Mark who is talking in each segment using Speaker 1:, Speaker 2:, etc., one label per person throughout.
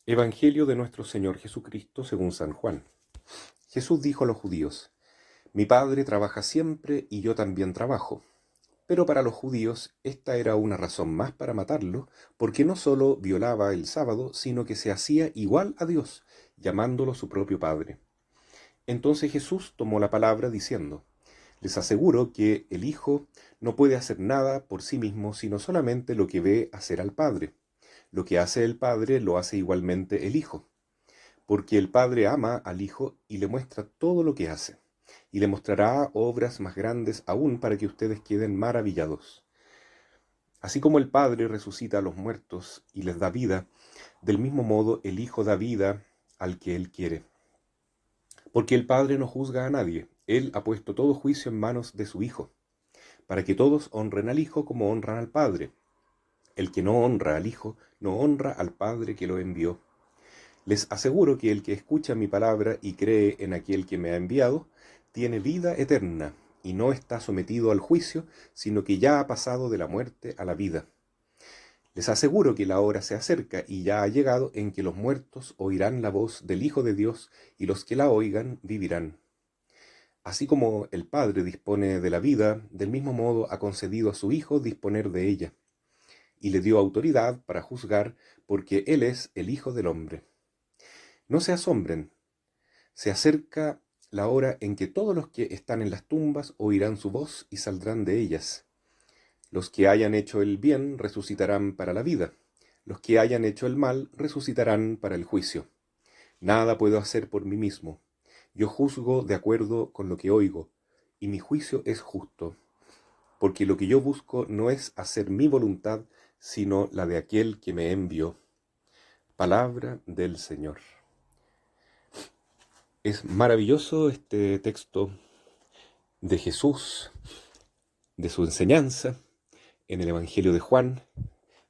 Speaker 1: Evangelio de nuestro Señor Jesucristo según San Juan. Jesús dijo a los judíos: Mi Padre trabaja siempre y yo también trabajo. Pero para los judíos esta era una razón más para matarlo, porque no solo violaba el sábado, sino que se hacía igual a Dios, llamándolo su propio Padre. Entonces Jesús tomó la palabra diciendo: Les aseguro que el Hijo no puede hacer nada por sí mismo, sino solamente lo que ve hacer al Padre. Lo que hace el Padre lo hace igualmente el Hijo, porque el Padre ama al Hijo y le muestra todo lo que hace, y le mostrará obras más grandes aún para que ustedes queden maravillados. Así como el Padre resucita a los muertos y les da vida, del mismo modo el Hijo da vida al que Él quiere. Porque el Padre no juzga a nadie, Él ha puesto todo juicio en manos de su Hijo, para que todos honren al Hijo como honran al Padre. El que no honra al Hijo, no honra al Padre que lo envió. Les aseguro que el que escucha mi palabra y cree en aquel que me ha enviado, tiene vida eterna, y no está sometido al juicio, sino que ya ha pasado de la muerte a la vida. Les aseguro que la hora se acerca y ya ha llegado en que los muertos oirán la voz del Hijo de Dios, y los que la oigan vivirán. Así como el Padre dispone de la vida, del mismo modo ha concedido a su Hijo disponer de ella, y le dio autoridad para juzgar, porque Él es el Hijo del Hombre. No se asombren, se acerca la hora en que todos los que están en las tumbas oirán su voz y saldrán de ellas. Los que hayan hecho el bien resucitarán para la vida. Los que hayan hecho el mal resucitarán para el juicio. Nada puedo hacer por mí mismo. Yo juzgo de acuerdo con lo que oigo, y mi juicio es justo, porque lo que yo busco no es hacer mi voluntad, sino la de aquel que me envió. Palabra del Señor. Es maravilloso este texto de Jesús, de su enseñanza, en el Evangelio de Juan,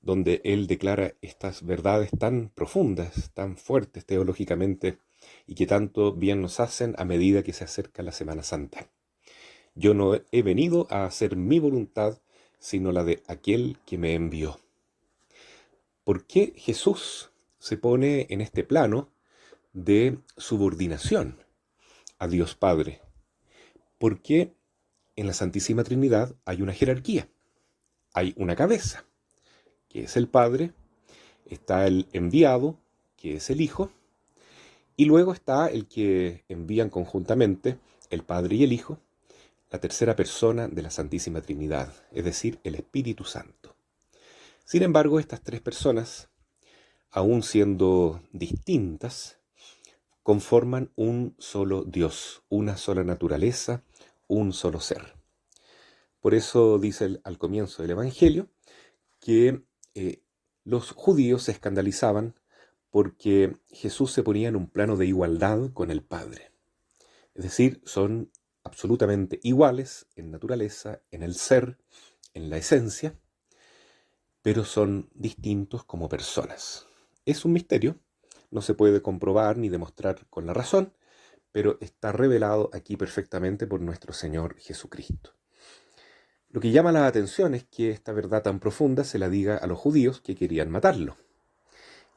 Speaker 1: donde él declara estas verdades tan profundas, tan fuertes teológicamente, y que tanto bien nos hacen a medida que se acerca la Semana Santa. Yo no he venido a hacer mi voluntad, sino la de aquel que me envió. ¿Por qué Jesús se pone en este plano de subordinación a Dios Padre? Porque en la Santísima Trinidad hay una jerarquía, hay una cabeza, que es el Padre, está el enviado, que es el Hijo, y luego está el que envían conjuntamente, el Padre y el Hijo, la tercera persona de la Santísima Trinidad, es decir, el Espíritu Santo. Sin embargo, estas tres personas, aun siendo distintas, conforman un solo Dios, una sola naturaleza, un solo ser. Por eso dice al comienzo del Evangelio que los judíos se escandalizaban porque Jesús se ponía en un plano de igualdad con el Padre. Es decir, son absolutamente iguales en naturaleza, en el ser, en la esencia, pero son distintos como personas. Es un misterio, no se puede comprobar ni demostrar con la razón, pero está revelado aquí perfectamente por nuestro Señor Jesucristo. Lo que llama la atención es que esta verdad tan profunda se la diga a los judíos que querían matarlo.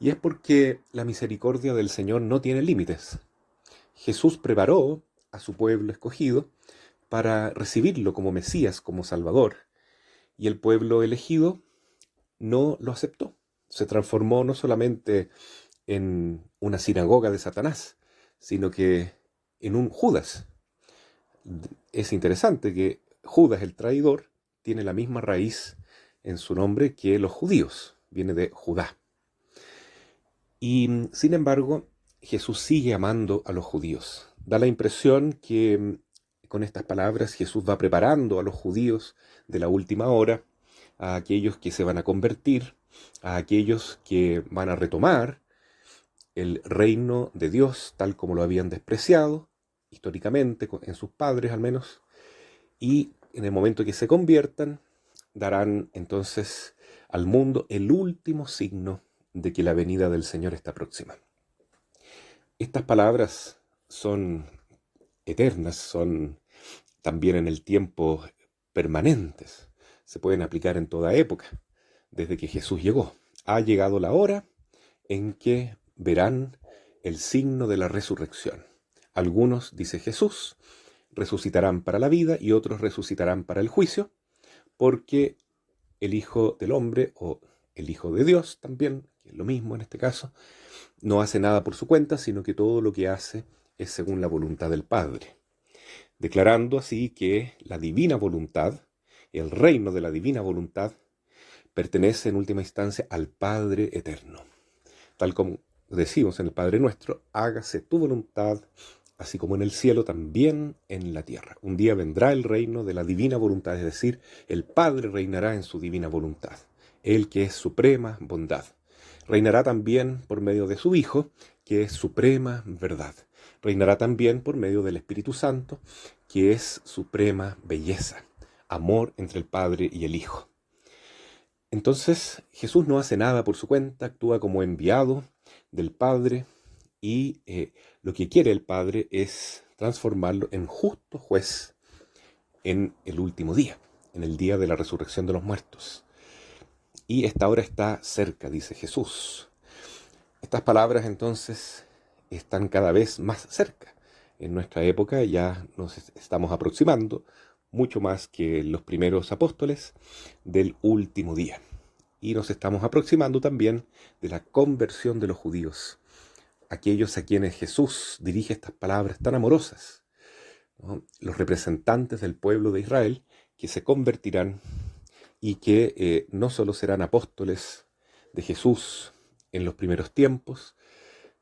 Speaker 1: Y es porque la misericordia del Señor no tiene límites. Jesús preparó a su pueblo escogido para recibirlo como Mesías, como Salvador. Y el pueblo elegido no lo aceptó. Se transformó no solamente en una sinagoga de Satanás, sino que en un Judas. Es interesante que Judas el traidor tiene la misma raíz en su nombre que los judíos, viene de Judá. Y sin embargo, Jesús sigue amando a los judíos. Da la impresión que con estas palabras Jesús va preparando a los judíos de la última hora, a aquellos que se van a convertir, a aquellos que van a retomar el reino de Dios tal como lo habían despreciado, históricamente, en sus padres al menos, y en el momento que se conviertan, darán entonces al mundo el último signo de que la venida del Señor está próxima. Estas palabras son eternas, son también en el tiempo permanentes, se pueden aplicar en toda época, desde que Jesús llegó. Ha llegado la hora en que verán el signo de la resurrección. Algunos, dice Jesús, resucitarán para la vida y otros resucitarán para el juicio, porque el Hijo del Hombre, o el Hijo de Dios también, que es lo mismo en este caso, no hace nada por su cuenta, sino que todo lo que hace es según la voluntad del Padre, declarando así que la divina voluntad, el reino de la divina voluntad, pertenece en última instancia al Padre eterno. Tal como decimos en el Padre Nuestro, hágase tu voluntad, así como en el cielo, también en la tierra. Un día vendrá el reino de la divina voluntad, es decir, el Padre reinará en su divina voluntad, Él que es suprema bondad. Reinará también por medio de su Hijo, que es suprema verdad. Reinará también por medio del Espíritu Santo, que es suprema belleza, amor entre el Padre y el Hijo. Entonces, Jesús no hace nada por su cuenta, actúa como enviado del Padre y lo que quiere el Padre es transformarlo en justo juez en el último día, en el día de la resurrección de los muertos. Y esta hora está cerca, dice Jesús. Estas palabras entonces están cada vez más cerca. En nuestra época ya nos estamos aproximando, mucho más que los primeros apóstoles, del último día. Y nos estamos aproximando también de la conversión de los judíos, aquellos a quienes Jesús dirige estas palabras tan amorosas, ¿no? Los representantes del pueblo de Israel que se convertirán y que no solo serán apóstoles de Jesús en los primeros tiempos,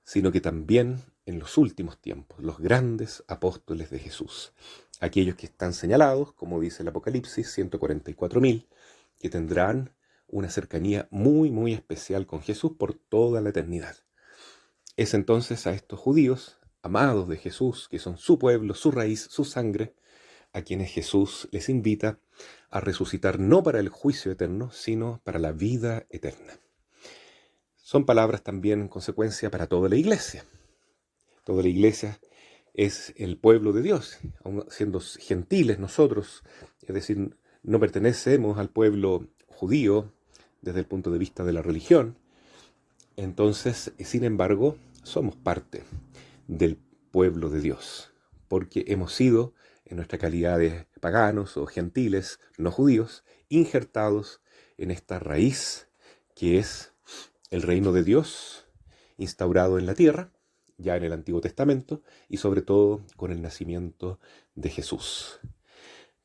Speaker 1: sino que también en los últimos tiempos, los grandes apóstoles de Jesús, aquellos que están señalados, como dice el Apocalipsis, 144.000, que tendrán una cercanía muy, muy especial con Jesús por toda la eternidad. Es entonces a estos judíos, amados de Jesús, que son su pueblo, su raíz, su sangre, a quienes Jesús les invita a resucitar no para el juicio eterno, sino para la vida eterna. Son palabras también en consecuencia para toda la iglesia. Toda la iglesia es el pueblo de Dios, aun siendo gentiles nosotros, es decir, no pertenecemos al pueblo judío desde el punto de vista de la religión. Entonces, sin embargo, somos parte del pueblo de Dios, porque hemos sido, en nuestra calidad de paganos o gentiles no judíos, injertados en esta raíz que es el reino de Dios instaurado en la tierra, ya en el Antiguo Testamento, y sobre todo con el nacimiento de Jesús.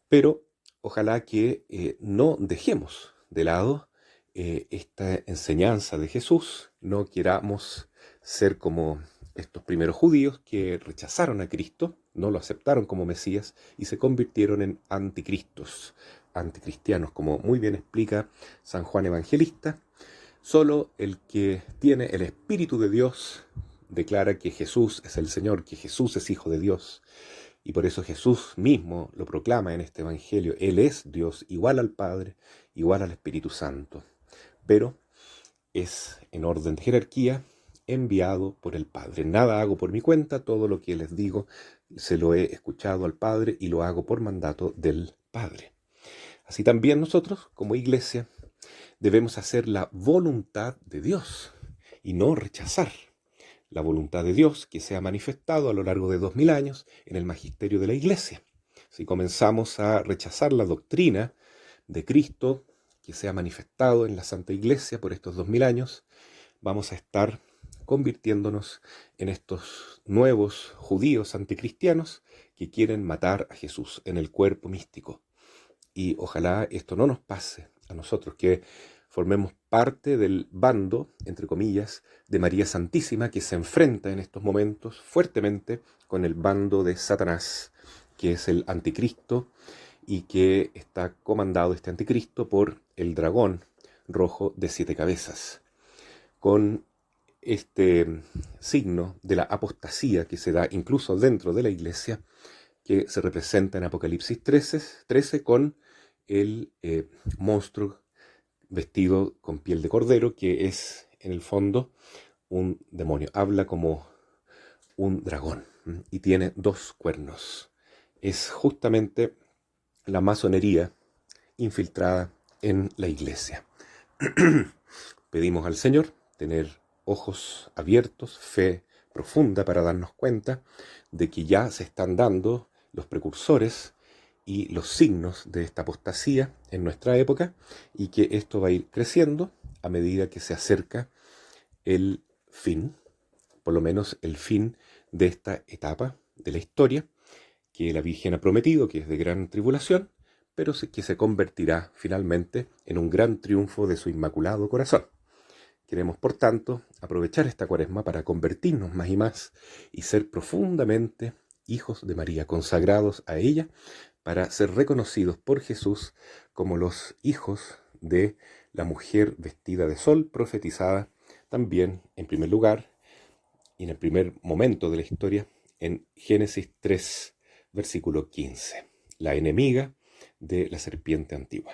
Speaker 1: Pero ojalá que no dejemos de lado esta enseñanza de Jesús, no queramos ser como estos primeros judíos que rechazaron a Cristo, no lo aceptaron como Mesías y se convirtieron en anticristos, anticristianos, como muy bien explica San Juan Evangelista. Solo el que tiene el Espíritu de Dios declara que Jesús es el Señor, que Jesús es Hijo de Dios. Y por eso Jesús mismo lo proclama en este Evangelio. Él es Dios, igual al Padre, igual al Espíritu Santo. Pero es en orden de jerarquía enviado por el Padre. Nada hago por mi cuenta, todo lo que les digo se lo he escuchado al Padre y lo hago por mandato del Padre. Así también nosotros, como iglesia, debemos hacer la voluntad de Dios y no rechazar la voluntad de Dios que se ha manifestado a lo largo de 2000 años en el magisterio de la iglesia. Si comenzamos a rechazar la doctrina de Cristo que se ha manifestado en la Santa Iglesia por estos 2000 años, vamos a estar convirtiéndonos en estos nuevos judíos anticristianos que quieren matar a Jesús en el cuerpo místico. Y ojalá esto no nos pase a nosotros, que formemos parte del bando, entre comillas, de María Santísima, que se enfrenta en estos momentos fuertemente con el bando de Satanás, que es el anticristo, y que está comandado este anticristo por el dragón rojo de 7 cabezas. Con este signo de la apostasía que se da incluso dentro de la iglesia, que se representa en Apocalipsis 13 con el monstruo vestido con piel de cordero, que es en el fondo un demonio. Habla como un dragón y tiene 2 cuernos. Es justamente la masonería infiltrada en la iglesia. Pedimos al Señor tener ojos abiertos, fe profunda para darnos cuenta de que ya se están dando los precursores y los signos de esta apostasía en nuestra época y que esto va a ir creciendo a medida que se acerca el fin, por lo menos el fin de esta etapa de la historia que la Virgen ha prometido, que es de gran tribulación, pero que se convertirá finalmente en un gran triunfo de su inmaculado corazón. Queremos, por tanto, aprovechar esta cuaresma para convertirnos más y más y ser profundamente hijos de María, consagrados a ella, para ser reconocidos por Jesús como los hijos de la mujer vestida de sol, profetizada también, en primer lugar, y en el primer momento de la historia, en Génesis 3, versículo 15, la enemiga de la serpiente antigua.